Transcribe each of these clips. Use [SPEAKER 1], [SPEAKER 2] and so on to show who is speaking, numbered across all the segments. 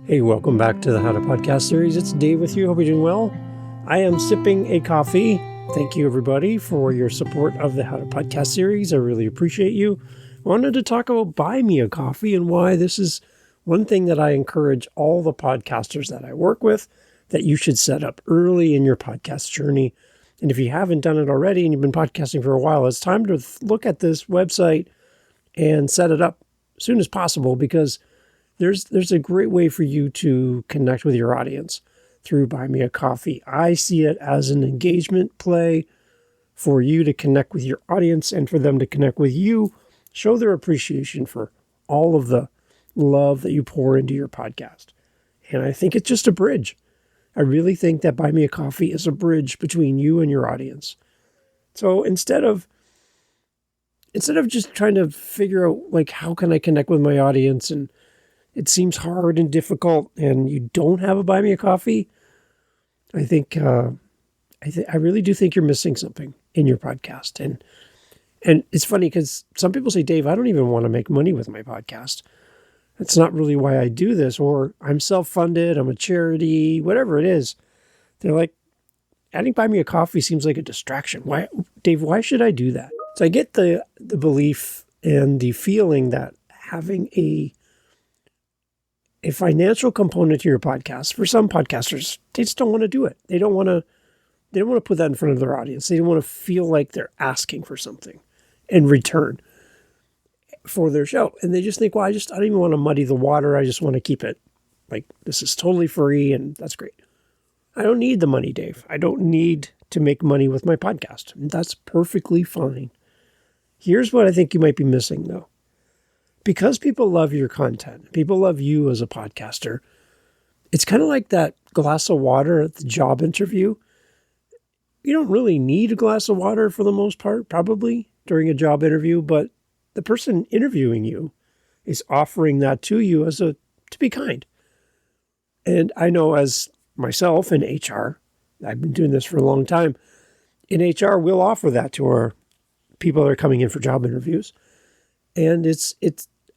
[SPEAKER 1] Hey, welcome back to the How to Podcast series. It's Dave with you. Hope you're doing well. I am sipping a coffee. Thank you, everybody, for your support of the How to Podcast series. I really appreciate you. I wanted to talk about Buy Me a Coffee and why this is one thing that I encourage all the podcasters that I work with that you should set up early in your podcast journey. And if you haven't done it already and you've been podcasting for a while, it's time to look at this website and set it up as soon as possible, because there's a great way for you to connect with your audience through Buy Me a Coffee. I see it as an engagement play for you to connect with your audience and for them to connect with you, show their appreciation for all of the love that you pour into your podcast. And I think it's just a bridge. I really think that Buy Me a Coffee is a bridge between you and your audience. So instead of just trying to figure out, like, how can I connect with my audience, and it seems hard and difficult, and you don't have a Buy Me a Coffee, I really do think you're missing something in your podcast. And it's funny because some people say, Dave, I don't even want to make money with my podcast. That's not really why I do this. Or I'm self-funded, I'm a charity, whatever it is. They're like, adding Buy Me a Coffee seems like a distraction. Why, Dave, why should I do that? So I get the belief and the feeling that having a financial component to your podcast, for some podcasters, they just don't want to do it. They don't want to put that in front of their audience. They don't want to feel like they're asking for something in return for their show. And they just think, well, I don't even want to muddy the water. I just want to keep it like, this is totally free and that's great. I don't need the money, Dave. I don't need to make money with my podcast. And that's perfectly fine. Here's what I think you might be missing, though. Because people love your content, people love you as a podcaster, it's kind of like that glass of water at the job interview. You don't really need a glass of water for the most part, probably, during a job interview, but the person interviewing you is offering that to you to be kind. And I know, as myself in HR, I've been doing this for a long time, in HR, we'll offer that to our people that are coming in for job interviews. And it's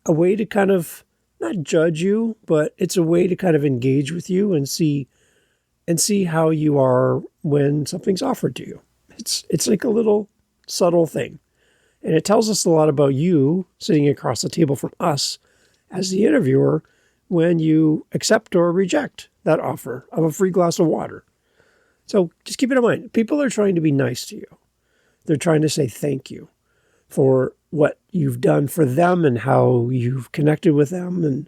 [SPEAKER 1] a way to kind of not judge you, but it's a way to kind of engage with you and see how you are when something's offered to you. It's like a little subtle thing. And it tells us a lot about you sitting across the table from us as the interviewer when you accept or reject that offer of a free glass of water. So just keep it in mind. People are trying to be nice to you. They're trying to say thank you for what you've done for them and how you've connected with them, and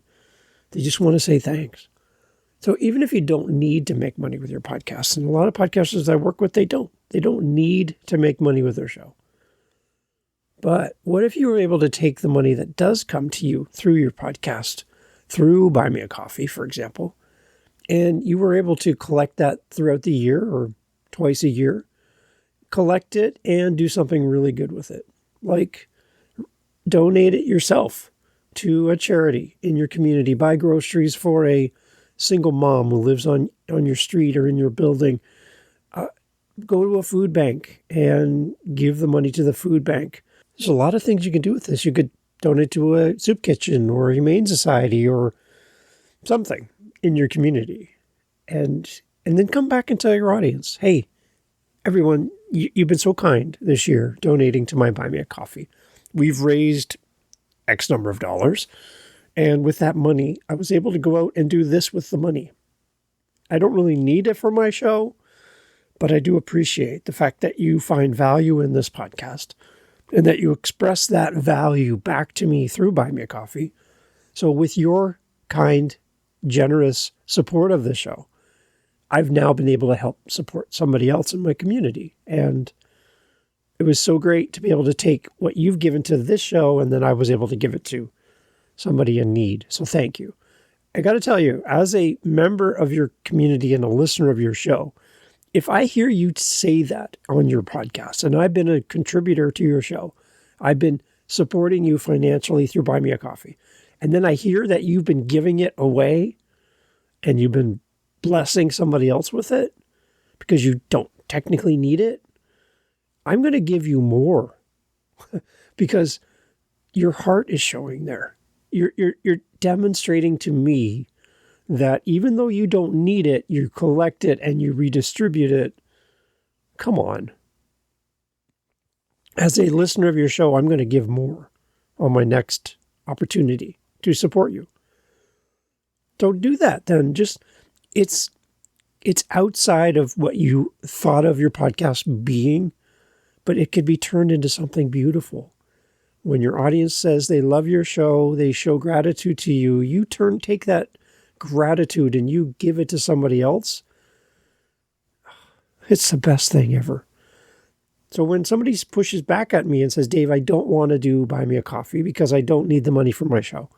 [SPEAKER 1] they just want to say thanks. So even if you don't need to make money with your podcast, and a lot of podcasters I work with, they don't need to make money with their show. But what if you were able to take the money that does come to you through your podcast, through Buy Me a Coffee, for example, and you were able to collect that throughout the year or twice a year, collect it and do something really good with it, like donate it yourself to a charity in your community, buy groceries for a single mom who lives on your street or in your building, go to a food bank and give the money to the food bank. There's a lot of things you can do with this. You could donate to a soup kitchen or a humane society or something in your community, and then come back and tell your audience, hey, everyone, you've been so kind this year donating to my Buy Me a Coffee. We've raised X number of dollars, and with that money, I was able to go out and do this with the money. I don't really need it for my show, but I do appreciate the fact that you find value in this podcast and that you express that value back to me through Buy Me a Coffee. So with your kind, generous support of the show, I've now been able to help support somebody else in my community. And it was so great to be able to take what you've given to this show, and then I was able to give it to somebody in need. So thank you. I got to tell you, as a member of your community and a listener of your show, if I hear you say that on your podcast, and I've been a contributor to your show, I've been supporting you financially through Buy Me a Coffee, and then I hear that you've been giving it away and you've been blessing somebody else with it because you don't technically need it, I'm going to give you more because your heart is showing there. You're demonstrating to me that even though you don't need it, you collect it and you redistribute it. Come on. As a listener of your show, I'm going to give more on my next opportunity to support you. Don't do that then. Just, it's outside of what you thought of your podcast being, but it could be turned into something beautiful. When your audience says they love your show, they show gratitude to you, you take that gratitude and you give it to somebody else. It's the best thing ever. So when somebody pushes back at me and says, Dave, I don't want to do Buy Me a Coffee because I don't need the money for my show,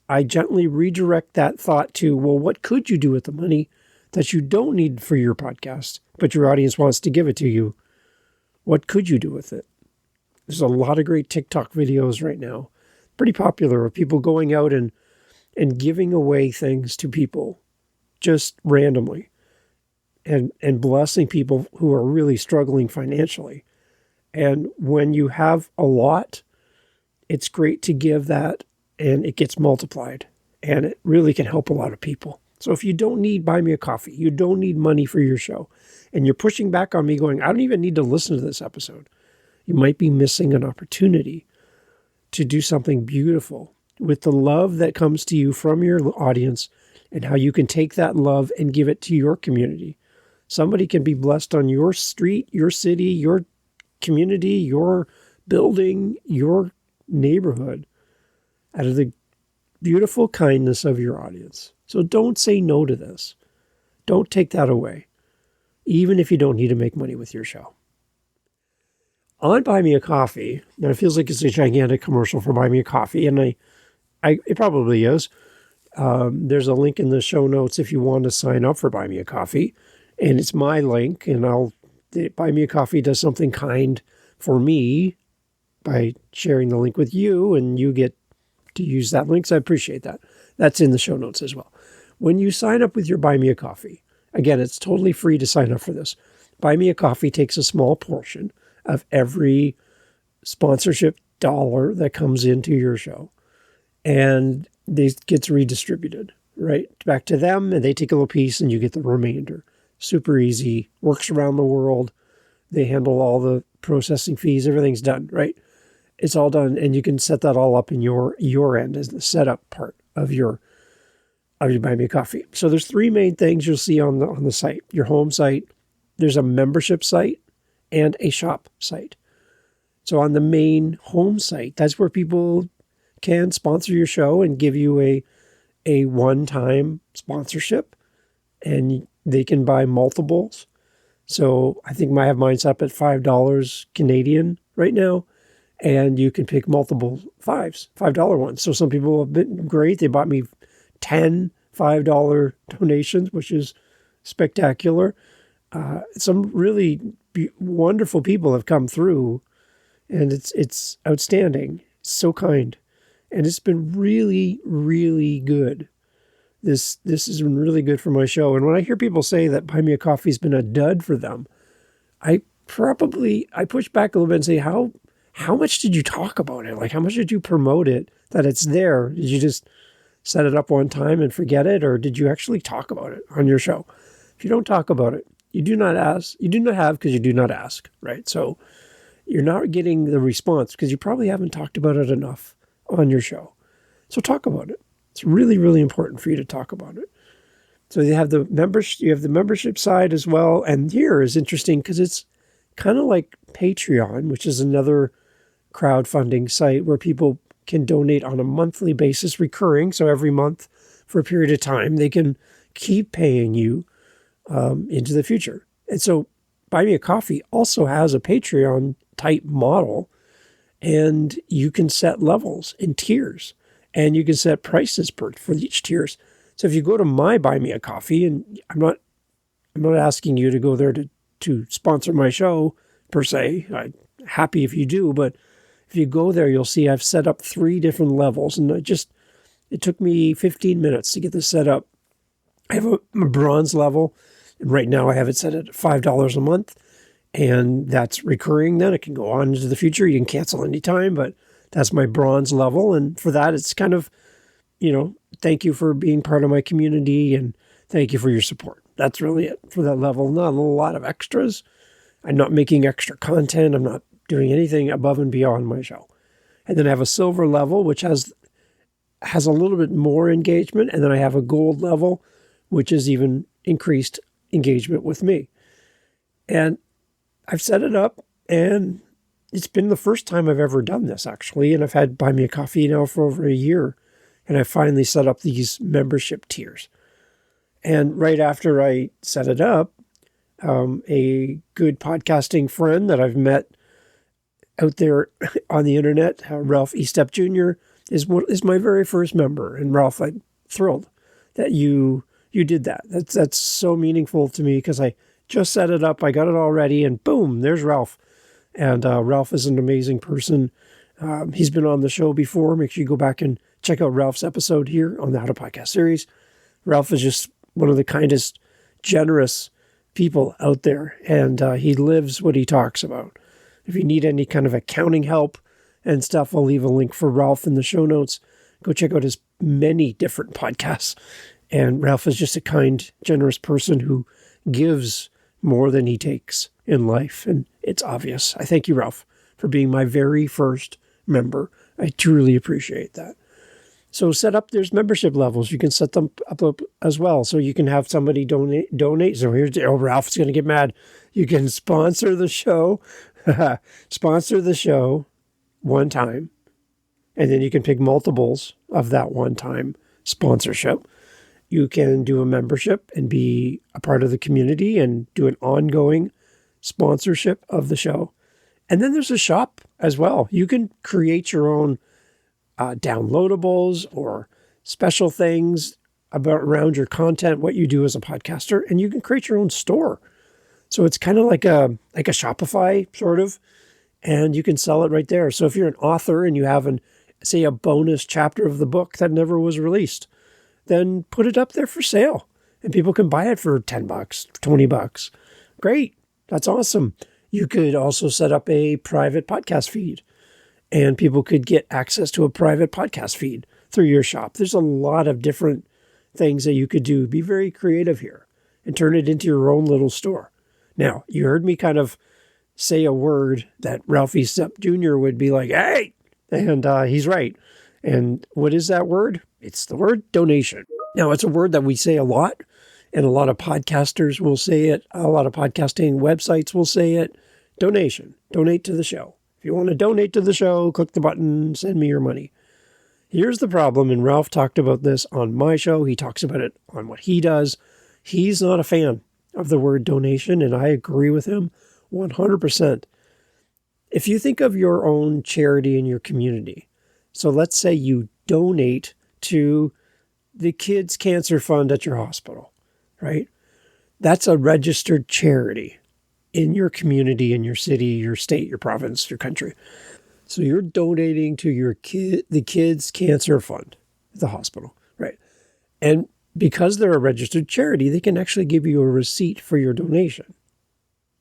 [SPEAKER 1] I gently redirect that thought to, well, what could you do with the money that you don't need for your podcast, but your audience wants to give it to you? What could you do with it? There's a lot of great TikTok videos right now, pretty popular, of people going out and giving away things to people just randomly and blessing people who are really struggling financially. And when you have a lot, it's great to give that and it gets multiplied and it really can help a lot of people. So if you don't need Buy Me a Coffee, you don't need money for your show, and you're pushing back on me going, I don't even need to listen to this episode, you might be missing an opportunity to do something beautiful with the love that comes to you from your audience and how you can take that love and give it to your community. Somebody can be blessed on your street, your city, your community, your building, your neighborhood out of the beautiful kindness of your audience. So don't say no to this. Don't take that away, even if you don't need to make money with your show. On Buy Me a Coffee, now it feels like it's a gigantic commercial for Buy Me a Coffee, and it probably is. There's a link in the show notes if you want to sign up for Buy Me a Coffee, and it's my link, and Buy Me a Coffee does something kind for me by sharing the link with you, and you get to use that link, so I appreciate that. That's in the show notes as well. When you sign up with your Buy Me a Coffee, again, it's totally free to sign up for this. Buy Me a Coffee takes a small portion of every sponsorship dollar that comes into your show, and it gets redistributed right back to them, and they take a little piece and you get the remainder. Super easy, works around the world. They handle all the processing fees, everything's done, right? It's all done, and you can set that all up in your end as the setup part of your Buy Me a Coffee. So there's three main things you'll see on the site. Your home site, there's a membership site, and a shop site. So on the main home site, that's where people can sponsor your show and give you a one-time sponsorship, and they can buy multiples. So I think I have mine set up at $5 Canadian right now, and you can pick multiple $5 ones. So some people have been great. They bought me 10 $5 donations, which is spectacular. Some really wonderful people have come through, and it's outstanding. It's so kind, and it's been really, really good. This has been really good for my show. And when I hear people say that Buy Me a Coffee has been a dud for them, I push back a little bit and say, how much did you talk about it? Like, how much did you promote it that it's there? Did you just set it up one time and forget it, or did you actually talk about it on your show? If you don't talk about it, you do not ask. You do not have because you do not ask, right? So you're not getting the response because you probably haven't talked about it enough on your show. So talk about it. It's really, really important for you to talk about it. So you have the membership side as well. And here is interesting because it's kind of like Patreon, which is another crowdfunding site where people can donate on a monthly basis, recurring. So every month for a period of time, they can keep paying you into the future. And so Buy Me a Coffee also has a Patreon type model, and you can set levels in tiers, and you can set prices for each tiers. So if you go to my Buy Me a Coffee, and I'm not asking you to go there to sponsor my show per se. I'm happy if you do, but if you go there, you'll see I've set up 3 different levels, and it took me 15 minutes to get this set up. I have a bronze level, and right now I have it set at $5 a month, and that's recurring. Then it can go on into the future. You can cancel anytime, but that's my bronze level. And for that, it's kind of thank you for being part of my community and thank you for your support. That's really it for that level. Not a lot of extras. I'm not making extra content. I'm not doing anything above and beyond my show. And then I have a silver level, which has a little bit more engagement. And then I have a gold level, which is even increased engagement with me. And I've set it up, and it's been the first time I've ever done this, actually. And I've had Buy Me a Coffee now for over a year. And I finally set up these membership tiers. And right after I set it up, a good podcasting friend that I've met out there on the internet, Ralph Estep Jr., is my very first member. And Ralph, I'm thrilled that you did that. That's so meaningful to me because I just set it up. I got it all ready, and boom, there's Ralph. And Ralph is an amazing person. He's been on the show before. Make sure you go back and check out Ralph's episode here on the How to Podcast series. Ralph is just one of the kindest, generous people out there, and he lives what he talks about. If you need any kind of accounting help and stuff, I'll leave a link for Ralph in the show notes. Go check out his many different podcasts. And Ralph is just a kind, generous person who gives more than he takes in life, and it's obvious. I thank you, Ralph, for being my very first member. I truly appreciate that. So there's membership levels. You can set them up as well. So you can have somebody donate. So Ralph's going to get mad. You can sponsor the show, one time, and then you can pick multiples of that one-time sponsorship. You can do a membership and be a part of the community and do an ongoing sponsorship of the show. And then there's a shop as well. You can create your own downloadables or special things around your content, what you do as a podcaster, and you can create your own store. So it's kind of like a Shopify sort of, and you can sell it right there. So if you're an author and you have say a bonus chapter of the book that never was released, then put it up there for sale and people can buy it for $10, $20. Great. That's awesome. You could also set up a private podcast feed, and people could get access to a private podcast feed through your shop. There's a lot of different things that you could do. Be very creative here and turn it into your own little store. Now, you heard me kind of say a word that Ralphie Step Jr. would be like, hey, and he's right. And what is that word? It's the word donation. Now, it's a word that we say a lot, and a lot of podcasters will say it. A lot of podcasting websites will say it. Donation. Donate to the show. If you want to donate to the show, click the button, send me your money. Here's the problem, and Ralph talked about this on my show. He talks about it on what he does. He's not a fan of the word donation, and I agree with him 100%. If you think of your own charity in your community, so let's say you donate to the kids' cancer fund at your hospital, right? That's a registered charity in your community, in your city, your state, your province, your country. So you're donating to the kids' cancer fund at the hospital, right? And because they're a registered charity, they can actually give you a receipt for your donation.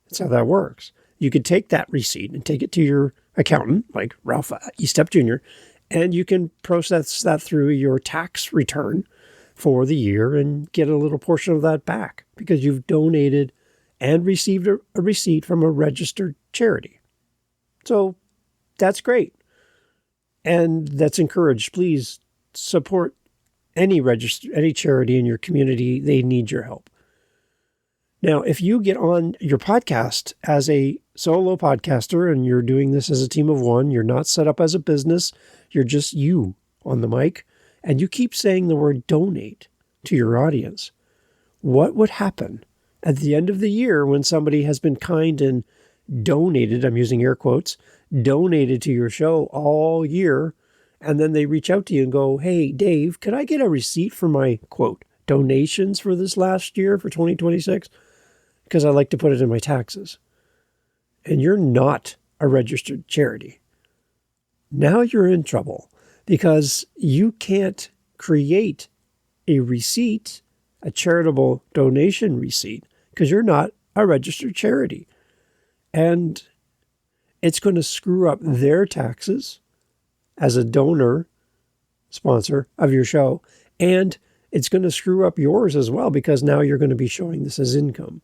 [SPEAKER 1] That's how that works. You could take that receipt and take it to your accountant, like Ralph Estep Jr., and you can process that through your tax return for the year and get a little portion of that back because you've donated and received a receipt from a registered charity. So that's great. And that's encouraged. Please support any charity in your community. They need your help. Now, if you get on your podcast as a solo podcaster and you're doing this as a team of one, you're not set up as a business, you're just you on the mic, and you keep saying the word donate to your audience, what would happen at the end of the year when somebody has been kind and donated, I'm using air quotes, donated to your show all year, and then they reach out to you and go, hey, Dave, could I get a receipt for my, quote, donations for this last year for 2026? Because I like to put it in my taxes. And you're not a registered charity. Now you're in trouble because you can't create a receipt, a charitable donation receipt, because you're not a registered charity. And it's going to screw up their taxes as a donor sponsor of your show. And it's going to screw up yours as well, because now you're going to be showing this as income.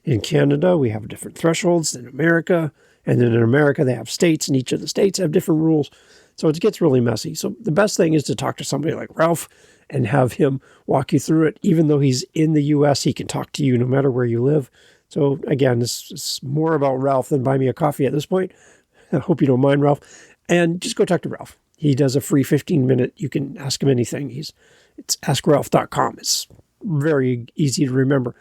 [SPEAKER 1] In Canada, we have different thresholds than America. And then in America, they have states, and each of the states have different rules. So it gets really messy. So the best thing is to talk to somebody like Ralph and have him walk you through it. Even though he's in the US, he can talk to you no matter where you live. So again, this is more about Ralph than buy me a coffee at this point. I hope you don't mind, Ralph. And just go talk to Ralph. He does a free 15-minute. You can ask him anything. It's askralph.com. It's very easy to remember.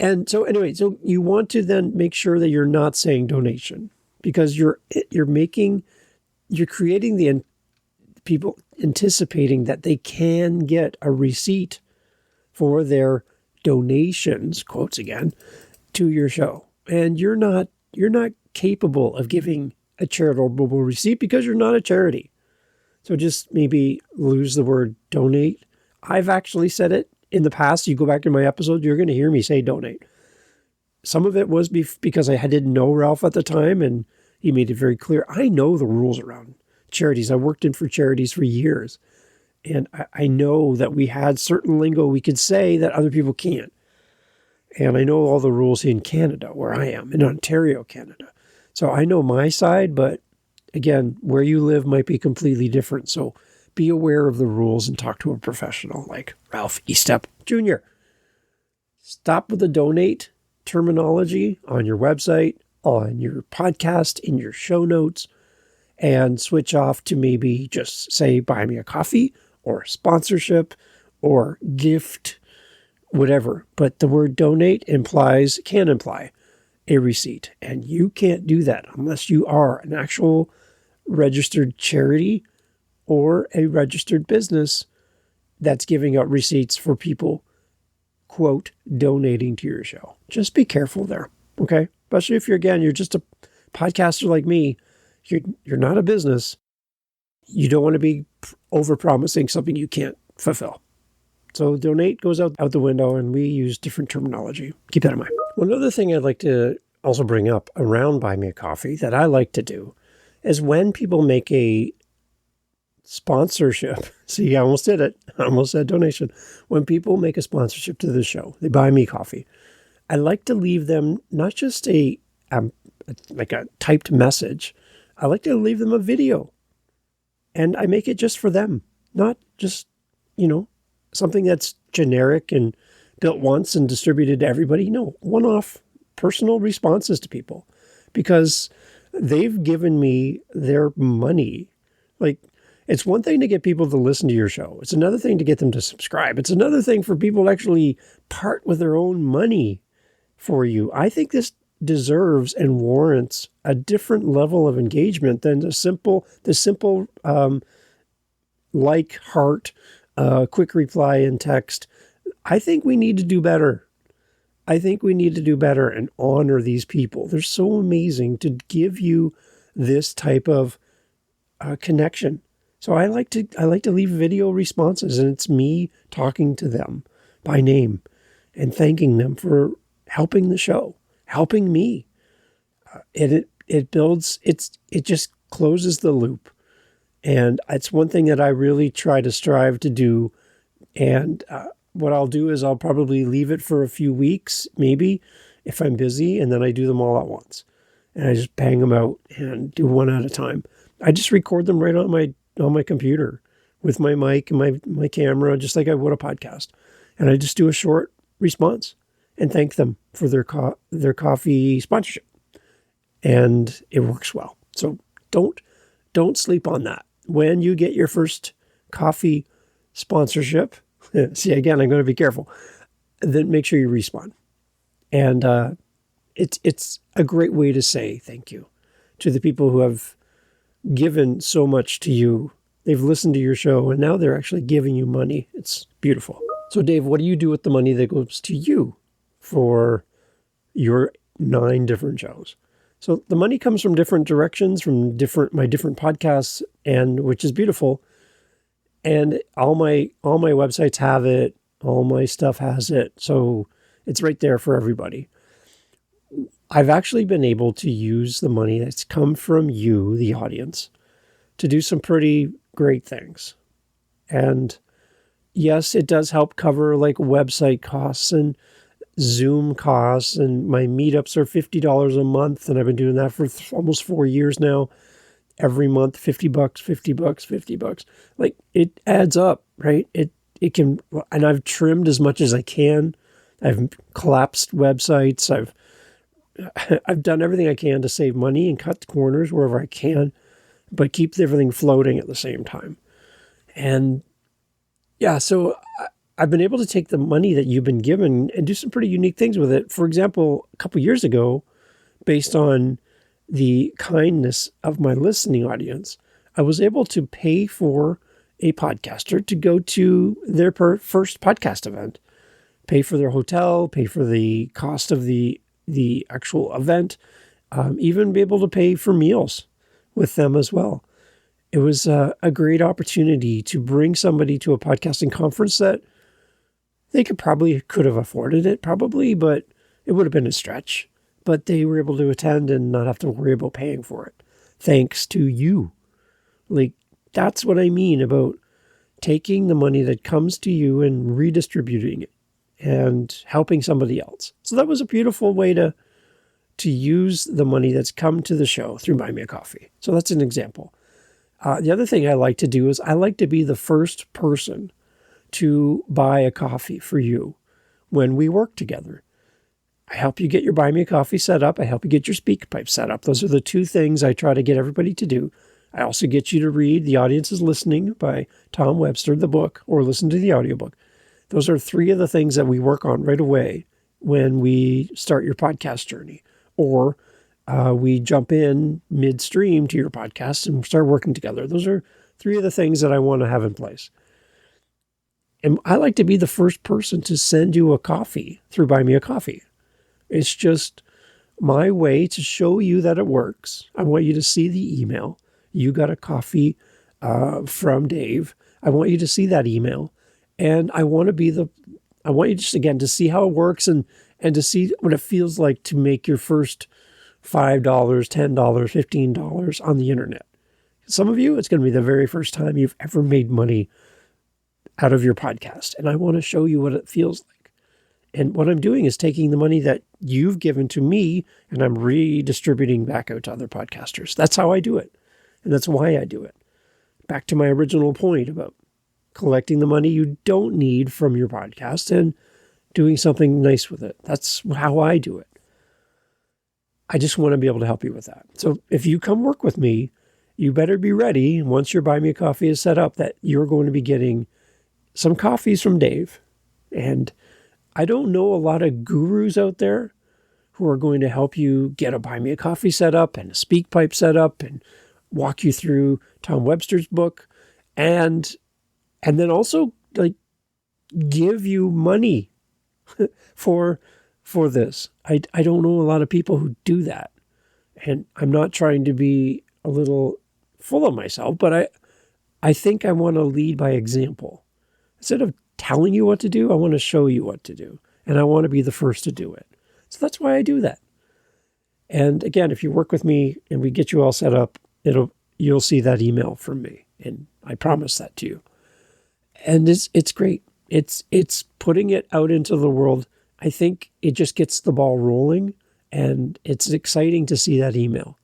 [SPEAKER 1] And so anyway, so you want to then make sure that you're not saying donation, because you're creating the people anticipating that they can get a receipt for their donations, quotes again, to your show. And you're not capable of giving a charitable receipt because you're not a charity. So just maybe lose the word donate. I've actually said it in the past. You go back to my episode, you're going to hear me say donate. Some of it was because I didn't know Ralph at the time, and he made it very clear. I know the rules around charities. I worked in for charities for years. And I know that we had certain lingo we could say that other people can't. And I know all the rules in Canada, where I am, in Ontario, Canada. So I know my side, but again, where you live might be completely different. So be aware of the rules and talk to a professional like Ralph Estep Jr. Stop with the donate terminology on your website, on your podcast, in your show notes, and switch off to maybe just say, buy me a coffee or sponsorship or gift, whatever. But the word donate can imply a receipt. And you can't do that unless you are an actual registered charity or a registered business that's giving out receipts for people, quote, donating to your show. Just be careful there, okay? Especially if you're just a podcaster like me. You're not a business. You don't want to be over-promising something you can't fulfill. So donate goes out the window, and we use different terminology. Keep that in mind. One other thing I'd like to also bring up around Buy Me a Coffee that I like to do is when people make a sponsorship. See, I almost did it. I almost said donation. When people make a sponsorship to the show, they buy me coffee. I like to leave them not just like a typed message. I like to leave them a video. And I make it just for them, not just, something that's generic and built once and distributed to everybody. No, one-off personal responses to people, because they've given me their money. Like, it's one thing to get people to listen to your show. It's another thing to get them to subscribe. It's another thing for people to actually part with their own money for you. I think this deserves and warrants a different level of engagement than the simple like, heart, quick reply in text. I think we need to do better. I think we need to do better and honor these people. They're so amazing to give you this type of connection. So I like to leave video responses, and it's me talking to them by name and thanking them for helping the show, helping me. It just closes the loop. And it's one thing that I really try to strive to do. And what I'll do is I'll probably leave it for a few weeks, maybe, if I'm busy, and then I do them all at once. And I just bang them out and do one at a time. I just record them right on my computer with my mic and my camera, just like I would a podcast. And I just do a short response and thank them for their coffee sponsorship. And it works well. So don't sleep on that. When you get your first coffee sponsorship, see, again, I'm going to be careful, then make sure you respond. And it's a great way to say thank you to the people who have given so much to you. They've listened to your show, and now they're actually giving you money. It's beautiful. So, Dave, what do you do with the money that goes to you for your 9 different shows? So the money comes from different directions, from my different podcasts, and which is beautiful. And all my websites have it. All my stuff has it. So it's right there for everybody. I've actually been able to use the money that's come from you, the audience, to do some pretty great things. And yes, it does help cover like website costs and Zoom costs, and my meetups are $50 a month, and I've been doing that for almost 4 years now. Every month, $50, $50, $50. Like, it adds up, right? It can, and I've trimmed as much as I can. I've collapsed websites. I've done everything I can to save money and cut corners wherever I can, but keep everything floating at the same time. And yeah, so I've been able to take the money that you've been given and do some pretty unique things with it. For example, a couple years ago, based on the kindness of my listening audience, I was able to pay for a podcaster to go to their first podcast event, pay for their hotel, pay for the cost of the actual event, even be able to pay for meals with them as well. It was a great opportunity to bring somebody to a podcasting conference that they could have afforded it probably, but it would have been a stretch. But they were able to attend and not have to worry about paying for it. Thanks to you. Like, that's what I mean about taking the money that comes to you and redistributing it and helping somebody else. So that was a beautiful way to use the money that's come to the show through Buy Me a Coffee. So that's an example. The other thing I like to do is I like to be the first person to buy a coffee for you when we work together. I help you get your Buy Me a Coffee set up. I help you get your SpeakPipe set up. Those are the two things I try to get everybody to do. I also get you to read The Audience is Listening by Tom Webster, the book, or listen to the audiobook. Those are three of the things that we work on right away when we start your podcast journey, or we jump in midstream to your podcast and start working together. Those are three of the things that I want to have in place. And I like to be the first person to send you a coffee through Buy Me a Coffee. It's just my way to show you that it works. I want you to see the email. You got a coffee from Dave. I want you to see that email. And I want you just, again, to see how it works and to see what it feels like to make your first $5, $10, $15 on the internet. Some of you, it's going to be the very first time you've ever made money out of your podcast. And I want to show you what it feels like. And what I'm doing is taking the money that you've given to me and I'm redistributing back out to other podcasters. That's how I do it. And that's why I do it. Back to my original point about collecting the money you don't need from your podcast and doing something nice with it. That's how I do it. I just want to be able to help you with that. So if you come work with me, you better be ready once your Buy Me a Coffee is set up that you're going to be getting some coffees from Dave. And I don't know a lot of gurus out there who are going to help you get a Buy Me a Coffee set up and a SpeakPipe set up and walk you through Tom Webster's book and then also like give you money for this. I don't know a lot of people who do that. And I'm not trying to be a little full of myself, but I think I want to lead by example. Instead of telling you what to do, I want to show you what to do. And I want to be the first to do it. So that's why I do that. And again, if you work with me and we get you all set up, you'll see that email from me. And I promise that to you. And it's great. It's putting it out into the world. I think it just gets the ball rolling, and it's exciting to see that email.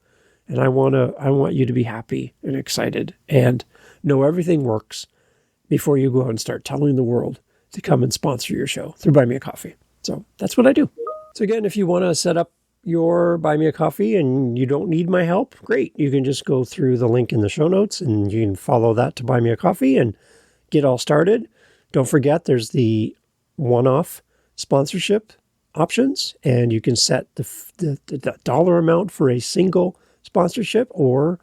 [SPEAKER 1] And I want you to be happy and excited and know everything works before you go out and start telling the world to come and sponsor your show through Buy Me a Coffee. So that's what I do. So again, if you want to set up your Buy Me a Coffee and you don't need my help, great. You can just go through the link in the show notes and you can follow that to Buy Me a Coffee and get all started. Don't forget, there's the one-off sponsorship options, and you can set the dollar amount for a single sponsorship, or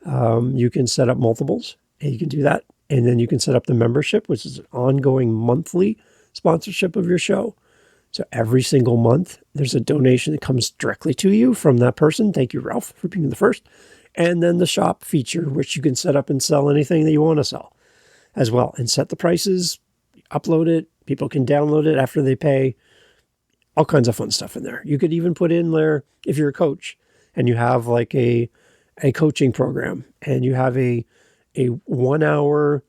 [SPEAKER 1] you can set up multiples, and you can do that. And then you can set up the membership, which is an ongoing monthly sponsorship of your show. So every single month, there's a donation that comes directly to you from that person. Thank you, Ralph, for being the first. And then the shop feature, which you can set up and sell anything that you want to sell as well, and set the prices, upload it. People can download it after they pay. All kinds of fun stuff in there. You could even put in there, if you're a coach and you have like a coaching program and you have a 1 hour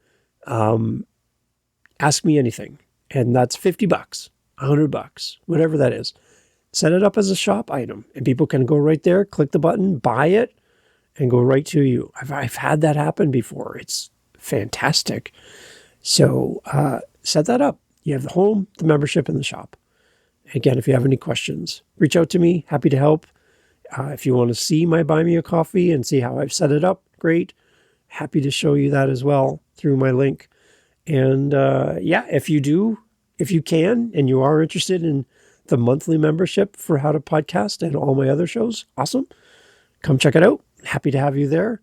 [SPEAKER 1] Ask me anything. And that's $50, $100, whatever that is. Set it up as a shop item and people can go right there, click the button, buy it, and go right to you. I've had that happen before. It's fantastic. So set that up. You have the home, the membership, and the shop. Again, if you have any questions, reach out to me. Happy to help. If you want to see my Buy Me a Coffee and see how I've set it up, great. Happy to show you that as well through my link. And if you can, and you are interested in the monthly membership for How to Podcast and all my other shows, awesome. Come check it out. Happy to have you there.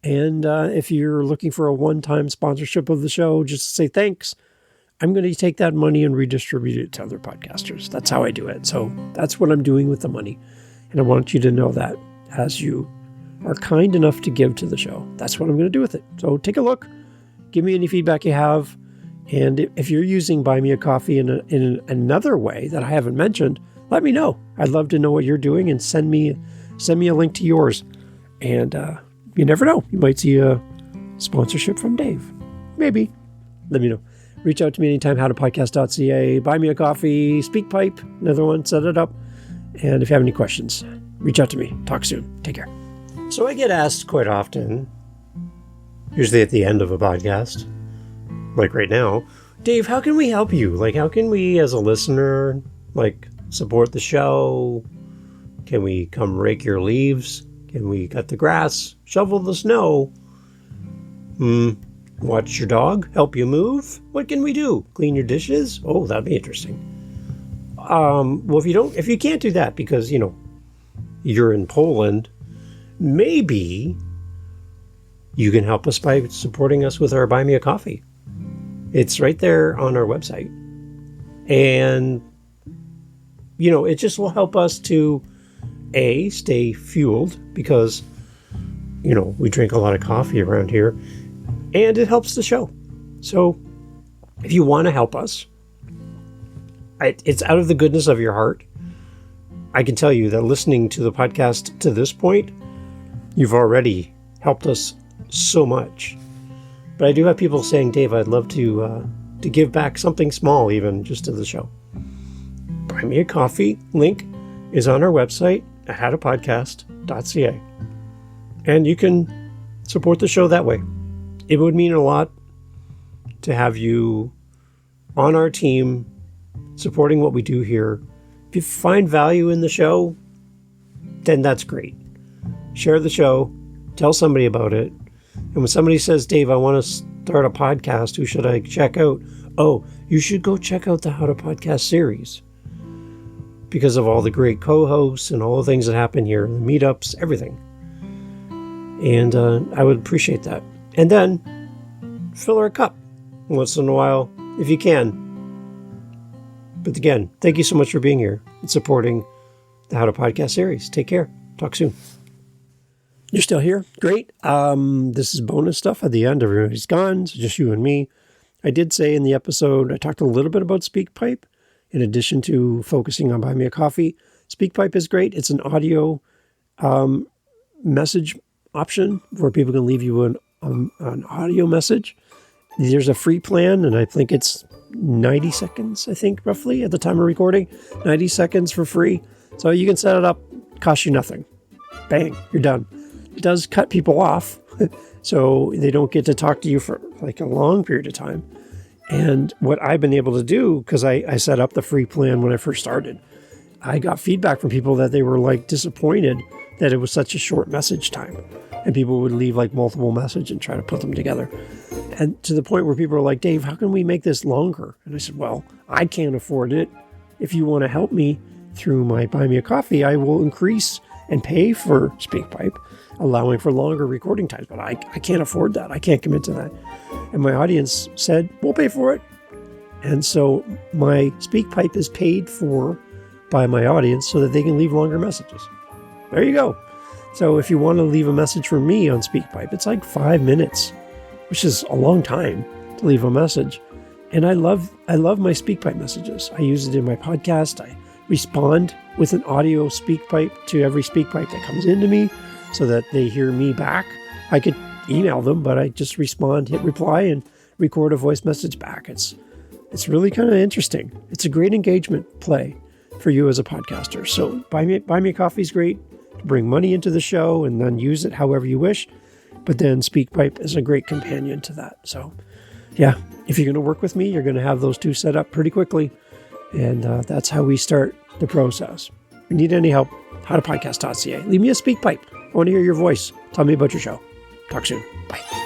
[SPEAKER 1] And if you're looking for a one-time sponsorship of the show, just to say thanks, I'm going to take that money and redistribute it to other podcasters. That's how I do it. So that's what I'm doing with the money. And I want you to know that as you are kind enough to give to the show. That's what I'm going to do with it. So take a look. Give me any feedback you have. And if you're using Buy Me a Coffee in another way that I haven't mentioned, let me know. I'd love to know what you're doing and send me a link to yours. And you never know. You might see a sponsorship from Dave. Maybe. Let me know. Reach out to me anytime, howtopodcast.ca, Buy Me a Coffee, SpeakPipe, another one, set it up. And if you have any questions, reach out to me. Talk soon. Take care. So I get asked quite often, usually at the end of a podcast, like right now, Dave, how can we help you? Like, how can we, as a listener, like, support the show? Can we come rake your leaves? Can we cut the grass? Shovel the snow? Watch your dog? Help you move? What can we do? Clean your dishes? Oh, that'd be interesting. Well, if you can't do that because, you're in Poland, maybe you can help us by supporting us with our Buy Me a Coffee. It's right there on our website. And, it just will help us to, A, stay fueled because, we drink a lot of coffee around here. And it helps the show. So if you want to help us, it's out of the goodness of your heart. I can tell you that listening to the podcast to this point, you've already helped us so much. But I do have people saying, Dave, I'd love to give back something small, even just to the show. Buy Me a Coffee link is on our website at howtopodcast.ca. And you can support the show that way. It would mean a lot to have you on our team supporting what we do here. If you find value in the show, then that's great. Share the show, tell somebody about it. And when somebody says, Dave, I want to start a podcast, who should I check out? Oh, you should go check out the How to Podcast series because of all the great co-hosts and all the things that happen here, the meetups, everything. And I would appreciate that. And then fill our cup once in a while if you can. But again, thank you so much for being here and supporting the How to Podcast series. Take care. Talk soon. You're still here? Great. This is bonus stuff at the end. Everybody's gone, so just you and me. I did say in the episode, I talked a little bit about SpeakPipe in addition to focusing on Buy Me a Coffee. SpeakPipe is great. It's an audio message option where people can leave you an audio message. There's a free plan, and I think it's 90 seconds, I think, roughly, at the time of recording. 90 seconds for free. So you can set it up, cost you nothing. Bang, you're done. It does cut people off, so they don't get to talk to you for like a long period of time. And what I've been able to do, because I set up the free plan when I first started, I got feedback from people that they were like disappointed that it was such a short message time. And people would leave like multiple messages and try to put them together. And to the point where people are like, Dave, how can we make this longer? And I said, well, I can't afford it. If you want to help me through my Buy Me a Coffee, I will increase and pay for SpeakPipe, allowing for longer recording times. But I can't afford that. I can't commit to that. And my audience said, we'll pay for it. And so my SpeakPipe is paid for by my audience so that they can leave longer messages. There you go. So if you want to leave a message from me on SpeakPipe, it's like 5 minutes, which is a long time to leave a message. And I love my SpeakPipe messages. I use it in my podcast. I respond with an audio SpeakPipe to every SpeakPipe that comes into me so that they hear me back. I could email them, but I just respond, hit reply, and record a voice message back. It's really kind of interesting. It's a great engagement play for you as a podcaster. So buy me a coffee is great to bring money into the show and then use it however you wish. But then SpeakPipe is a great companion to that. So yeah, if you're going to work with me, you're going to have those two set up pretty quickly. And that's how we start the process. If you need any help, howtopodcast.ca. Leave me a SpeakPipe. I want to hear your voice. Tell me about your show. Talk soon. Bye.